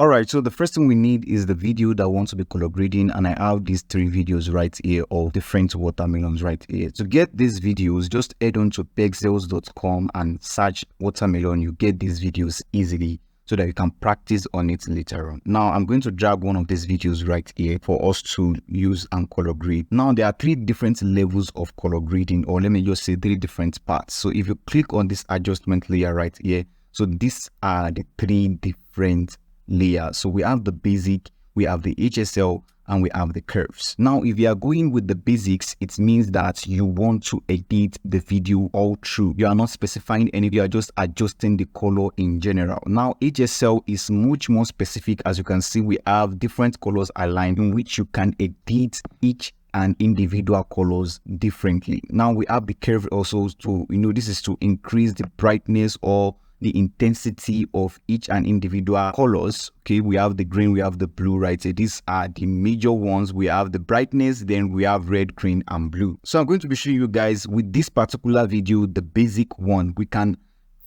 Alright, so the first thing we need is the video that wants to be color grading, and I have these 3 videos right here of different watermelons right here. To get these videos, just head on to pexels.com and search watermelon. You get these videos easily so that you can practice on it later on. Now, I'm going to drag one of these videos right here for us to use and color grade. Now, there are 3 different levels of color grading, or let me just say 3 different parts. So if you click on this adjustment layer right here, so these are the 3 different layer. So we have the basic, we have the HSL, and we have the curves. Now, if you are going with the basics, it means that you want to edit the video all through. You are not specifying any, you are just adjusting the color in general. Now, HSL is much more specific. As you can see, we have different colors aligned in which you can edit each and individual colors differently. Now, we have the curve also to, this is to increase the brightness or the intensity of each and individual colors. Okay, we have the green, we have the blue, right? So these are the major ones. We have the brightness, then we have red, green, and blue. So I'm going to be showing you guys with this particular video, the basic one. We can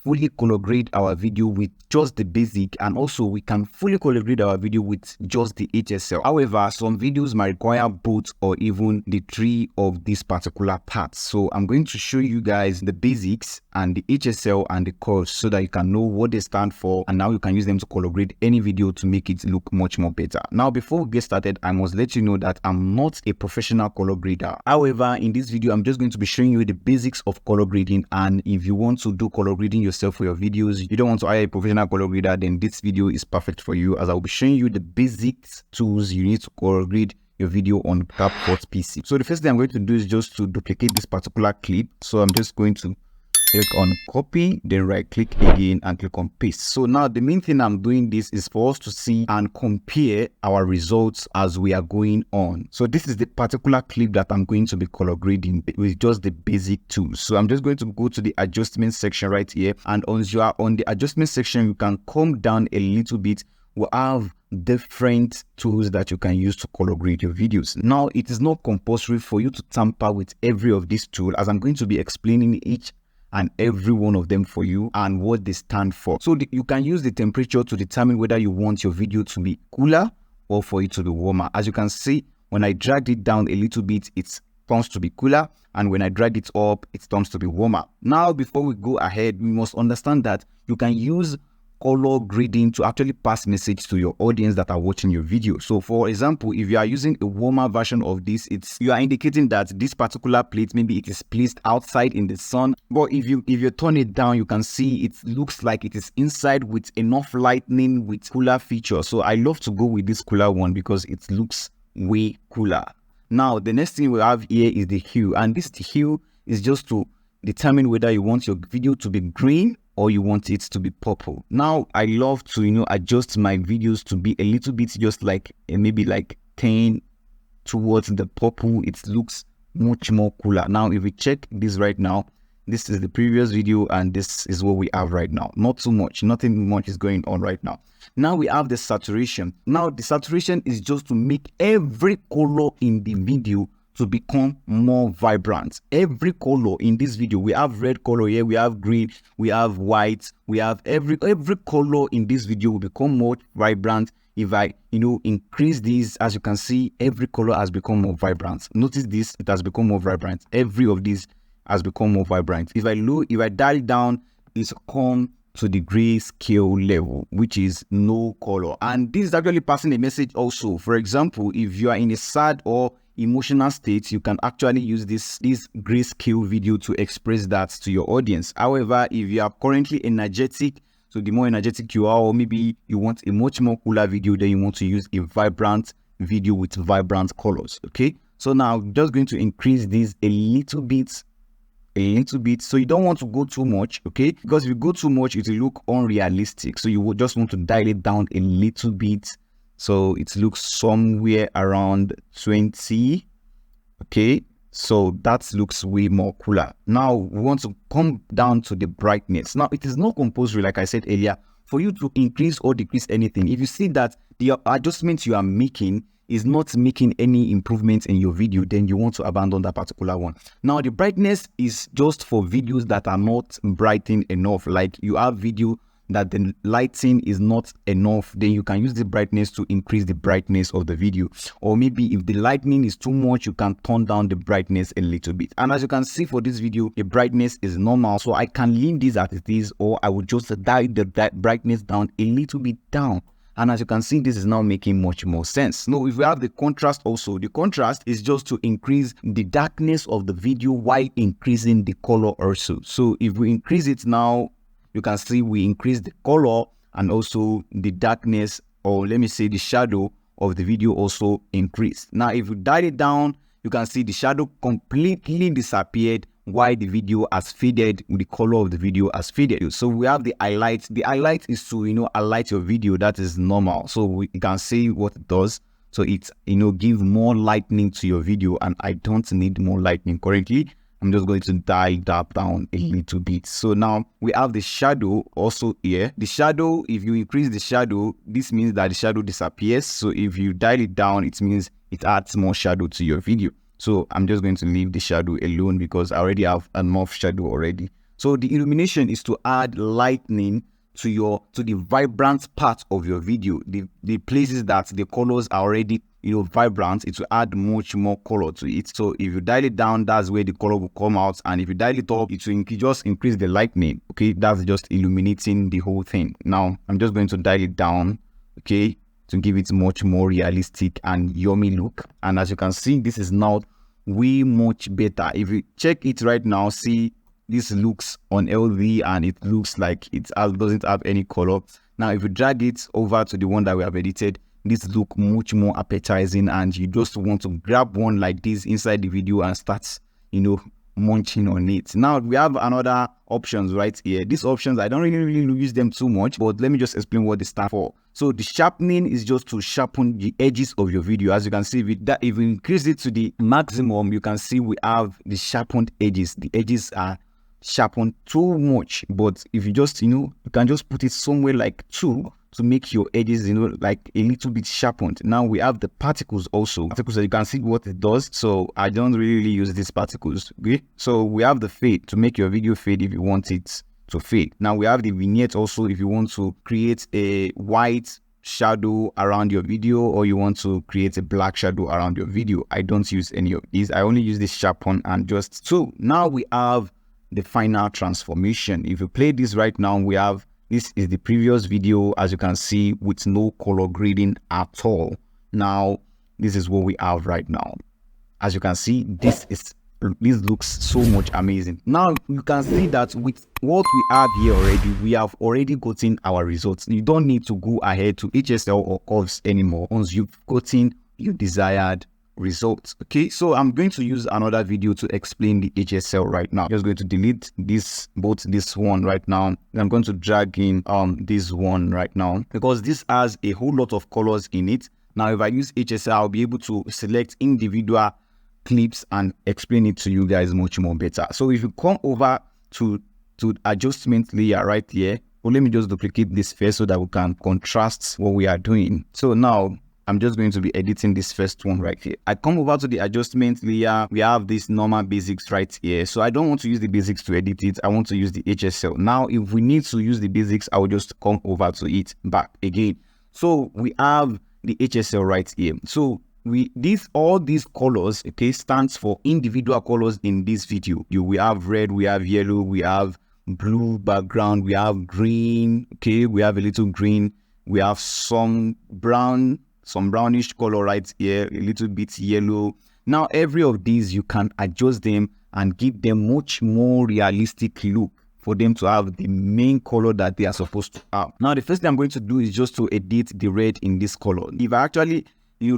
fully color grade our video with just the basic, and also we can fully color grade our video with just the HSL. However, some videos might require both or even the 3 of these particular parts. So I'm going to show you guys the basics and the HSL and the curves so that you can know what they stand for, and now you can use them to color grade any video to make it look much more better. Now, before we get started, I must let you know that I'm not a professional color grader. However, in this video, I'm just going to be showing you the basics of color grading, and if you want to do color grading yourself for your videos, you don't want to hire a professional color grader, then this video is perfect for you, as I'll be showing you the basic tools you need to color grade your video on CapCut PC. So the first thing I'm going to do is just to duplicate this particular clip. So I'm just going to click on copy, then right click again and click on paste. So now the main thing I'm doing this is for us to see and compare our results as we are going on. So this is the particular clip that I'm going to be color grading with just the basic tools. So I'm just going to go to the adjustment section right here, and once you are on the adjustment section, you can come down a little bit. We have different tools that you can use to color grade your videos. Now, it is not compulsory for you to tamper with every of these tools, as I'm going to be explaining each and every one of them for you and what they stand for. So you can use the temperature to determine whether you want your video to be cooler or for it to be warmer. As you can see, when I dragged it down a little bit, it turns to be cooler, and when I drag it up, it turns to be warmer. Now, before we go ahead, we must understand that you can use color grading to actually pass message to your audience that are watching your video. So for example, if you are using a warmer version of this, you are indicating that this particular plate, maybe it is placed outside in the sun, but if you turn it down, you can see it looks like it is inside with enough lighting with cooler features. So I love to go with this cooler one because it looks way cooler. Now, the next thing we have here is the hue, and this hue is just to determine whether you want your video to be green or you want it to be purple. Now, I love to, adjust my videos to be a little bit just like maybe like 10 towards the purple. It looks much more cooler. Now, if we check this right now, this is the previous video and this is what we have right now. Not too much, nothing much is going on right now. Now we have the saturation. Now, the saturation is just to make every color in the video to become more vibrant. Every color in this video, we have red color here, we have green, we have white, we have every color in this video will become more vibrant. If I increase these, as you can see, every color has become more vibrant. Notice this, it has become more vibrant. Every of these has become more vibrant. If I dial down, it's come to the gray scale level, which is no color. And this is actually passing a message also. For example, if you are in a sad or emotional state, you can actually use this grayscale video to express that to your audience. However, if you are currently energetic, so the more energetic you are, or maybe you want a much more cooler video, then you want to use a vibrant video with vibrant colors. Okay, so now I'm just going to increase this a little bit. So you don't want to go too much, okay, because if you go too much, it will look unrealistic. So you would just want to dial it down a little bit, so it looks somewhere around 20. Okay, so that looks way more cooler. Now we want to come down to the brightness. Now, it is not compulsory, like I said earlier, for you to increase or decrease anything. If you see that the adjustments you are making is not making any improvements in your video, then you want to abandon that particular one. Now, the brightness is just for videos that are not brightened enough. Like you have video that the lighting is not enough, then you can use the brightness to increase the brightness of the video. Or maybe if the lightning is too much, you can turn down the brightness a little bit. And as you can see for this video, the brightness is normal, so I can leave this as it is, or I would just dial the brightness down a little bit down. And as you can see, this is now making much more sense. Now, if we have the contrast also, the contrast is just to increase the darkness of the video while increasing the color also. So if we increase it now, you can see we increase the color and also the darkness, or let me say the shadow of the video also increased. Now, if we dial it down, you can see the shadow completely disappeared while the video has faded, the color of the video has faded. So we have the highlight. The highlight is to, highlight your video. That is normal. So we can see what it does. So it's, give more lightning to your video, and I don't need more lightning currently. I'm just going to dial that down a little bit. So now we have the shadow also here. The shadow, if you increase the shadow, this means that the shadow disappears. So if you dial it down, it means it adds more shadow to your video. So I'm just going to leave the shadow alone because I already have enough shadow already. So the illumination is to add lightning to the vibrant part of your video. The places that the colors are already vibrant, it will add much more color to it. So if you dial it down, that's where the color will come out, and if you dial it up, it will just increase the lightning. Okay, that's just illuminating the whole thing. Now I'm just going to dial it down, okay, to give it much more realistic and yummy look. And as you can see, this is now way much better. If you check it right now, see, this looks on LV and it looks like it doesn't have any color. Now if you drag it over to the one that we have edited, this look much more appetizing, and you just want to grab one like this inside the video and start munching on it. Now we have another options right here. These options, I don't really use them too much, but let me just explain what they stand for. So the sharpening is just to sharpen the edges of your video. As you can see, if we increase it to the maximum, you can see we have the sharpened edges. The edges are sharpened too much, but if you just you can just put it somewhere like 2 to make your edges like a little bit sharpened. Now we have the particles also. Particles, you can see what it does. So I don't really use these particles. Okay, so we have the fade to make your video fade if you want it to fade. Now we have the vignette also if you want to create a white shadow around your video, or you want to create a black shadow around your video. I don't use any of these. I only use this sharpen and just. So now we have the final transformation. If you play this right now, we have, this is the previous video, as you can see, with no color grading at all. Now this is what we have right now. As you can see, this looks so much amazing. Now you can see that with what we have here already, we have already gotten our results. You don't need to go ahead to HSL or curves anymore once you've gotten your desired results. Okay, so I'm going to use another video to explain the HSL right now. I'm just going to delete this one right now. I'm going to drag in this one right now because this has a whole lot of colors in it. Now if I use HSL, I'll be able to select individual clips and explain it to you guys much more better. So if you come over to adjustment layer right here, well, let me just duplicate this first so that we can contrast what we are doing. So now I'm just going to be editing this first one right here. I come over to the adjustment layer. We have this normal basics right here. So I don't want to use the basics to edit it. I want to use the HSL. Now, if we need to use the basics, I will just come over to it back again. So we have the HSL right here. So all these colors, okay, stands for individual colors in this video. We have red, we have yellow, we have blue background, we have green, okay, we have a little green, we have some brown, some brownish color right here, a little bit yellow. Now every of these you can adjust them and give them much more realistic look for them to have the main color that they are supposed to have. Now the first thing I'm going to do is just to edit the red in this color. If I actually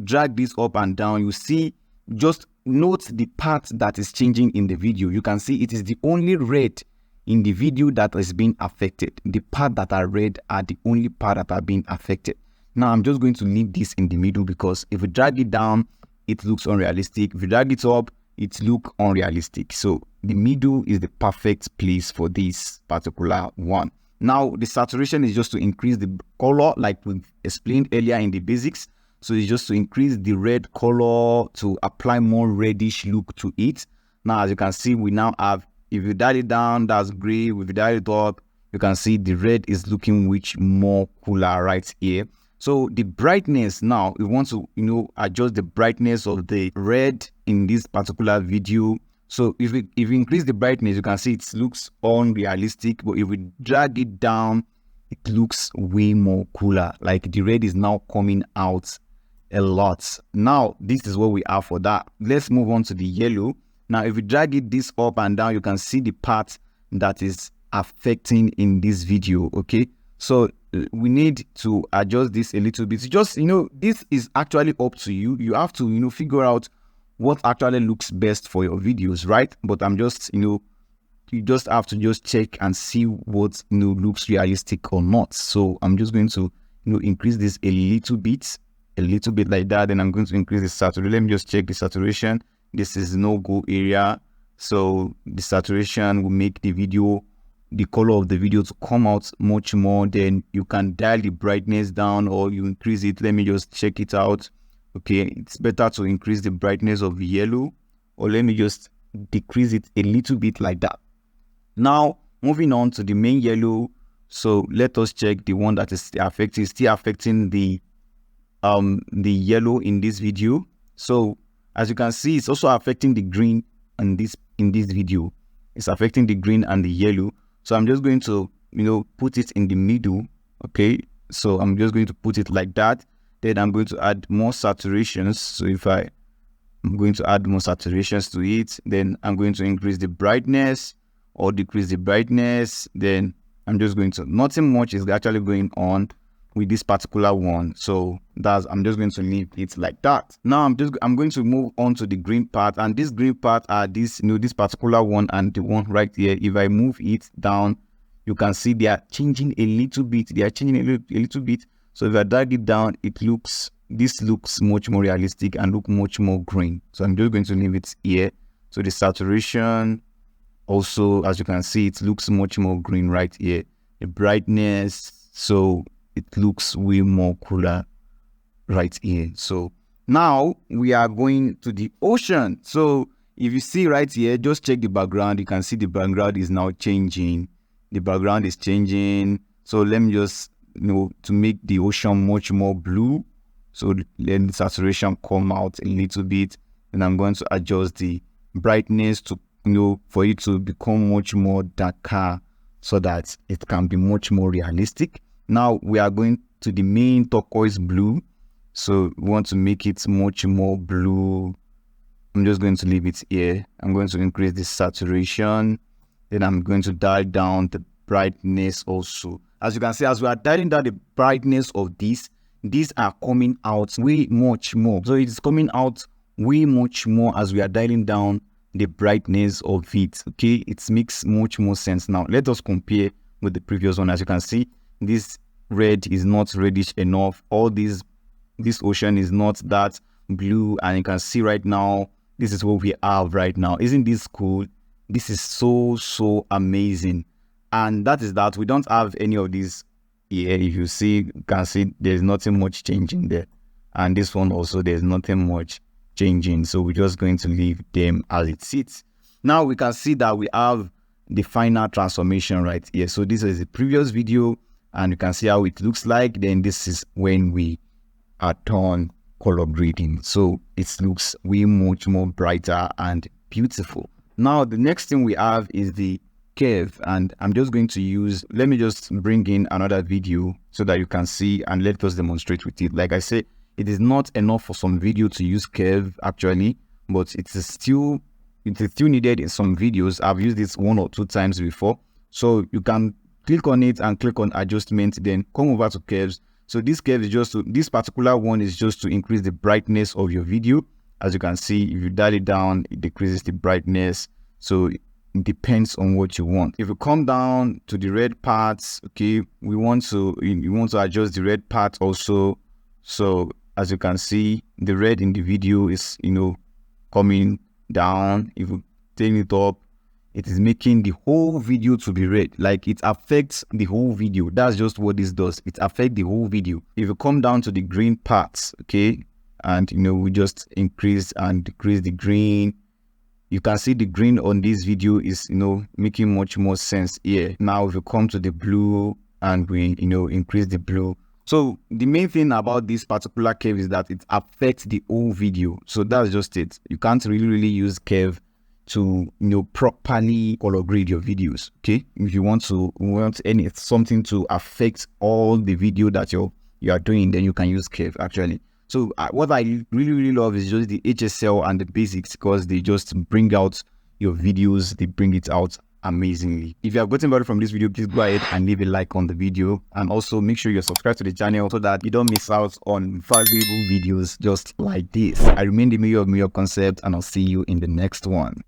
drag this up and down, you see, just note the part that is changing in the video. You can see it is the only red in the video that is being affected. The part that are red are the only part that are being affected. Now I'm just going to leave this in the middle because if we drag it down, it looks unrealistic. If you drag it up, it looks unrealistic. So the middle is the perfect place for this particular one. Now the saturation is just to increase the color like we explained earlier in the basics. So it's just to increase the red color to apply more reddish look to it. Now, as you can see, we now have, if you dial it down, that's gray. If you dial it up, you can see the red is looking much more cooler right here. So the brightness now, we want to, adjust the brightness of the red in this particular video. So if we increase the brightness, you can see it looks unrealistic, but if we drag it down, it looks way more cooler. Like the red is now coming out a lot. Now, this is what we have for that. Let's move on to the yellow. Now, if we drag it this up and down, you can see the part that is affecting in this video, okay? So we need to adjust this a little bit. Just, this is actually up to you. You have to, figure out what actually looks best for your videos, right? But I'm just, you just have to just check and see what, looks realistic or not. So I'm just going to, increase this a little bit like that. Then I'm going to increase the saturation. Let me just check the saturation. This is no-go area. So the saturation will make the color of the video to come out much more. Then you can dial the brightness down or you increase it. Let me just check it out. Okay, it's better to increase the brightness of yellow, or let me just decrease it a little bit like that. Now, moving on to the main yellow. So let us check the one that is still affecting the yellow in this video. So as you can see, it's also affecting the green in this video. It's affecting the green and the yellow. So I'm just going to, put it in the middle. Okay. So I'm just going to put it like that. Then I'm going to add more saturations. So I'm going to add more saturations to it. Then I'm going to increase the brightness or decrease the brightness. Then I'm just going to, nothing much is actually going on with this particular one. So I'm just going to leave it like that. Now I'm going to move on to the green part, and this green part are this particular one and the one right here. If I move it down, you can see they are changing a little bit. A little bit. So if I drag it down, this looks much more realistic and look much more green. So I'm just going to leave it here. So the saturation also, as you can see, it looks much more green right here. The brightness, so it looks way more cooler right here. So now we are going to the ocean. So if you see right here, just check the background. You can see the background is now changing. The background is changing. So let me just, to make the ocean much more blue. So let the saturation come out a little bit. And I'm going to adjust the brightness to, for it to become much more darker so that it can be much more realistic. Now we are going to the main turquoise blue. So we want to make it much more blue. I'm just going to leave it here. I'm going to increase the saturation. Then I'm going to dial down the brightness also. As you can see, as we are dialing down the brightness of these are coming out way much more. So it's coming out way much more as we are dialing down the brightness of it. Okay, it makes much more sense. Now let us compare with the previous one. As you can see, this red is not reddish enough. All this ocean is not that blue, and you can see right now, this is what we have right now. Isn't this cool? This is so amazing. And that is that we don't have any of these here. If you see, you can see there's nothing much changing there, and this one also, there's nothing much changing. So we're just going to leave them as it sits. Now we can see that we have the final transformation right here. So this is the previous video, and you can see how it looks like. Then this is when we are done color grading. So it looks way much more brighter and beautiful. Now the next thing we have is the curve, and I'm just going to use, let me just bring in another video so that you can see and let us demonstrate with it. Like I said, it is not enough for some video to use curve actually, but it is still needed in some videos. I've used this 1 or 2 times before. So you can click on it and click on adjustment, then come over to curves. So this curve is just to, this particular one is just to increase the brightness of your video. As you can see, if you dial it down, it decreases the brightness. So it depends on what you want. If you come down to the red parts, okay, you want to adjust the red part also. So as you can see, the red in the video is, coming down. If you turn it up, it is making the whole video to be red. Like it affects the whole video. That's just what this does. It affects the whole video. If you come down to the green parts, okay, and we just increase and decrease the green, You can see the green on this video is, making much more sense here. Now if you come to the blue and we, increase the blue. So the main thing about this particular curve is that it affects the whole video. So that's just it. You can't really use curve to properly color grade your videos. Okay, if you want something to affect all the video that you are doing, then you can use curve actually. So what I really love is just the HSL and the basics, because they just bring out your videos, they bring it out amazingly. If you have gotten value from this video, please go ahead and leave a like on the video, and also make sure you're subscribed to the channel so that you don't miss out on valuable videos just like this. I remain the mayor of Concept, and I'll see you in the next one.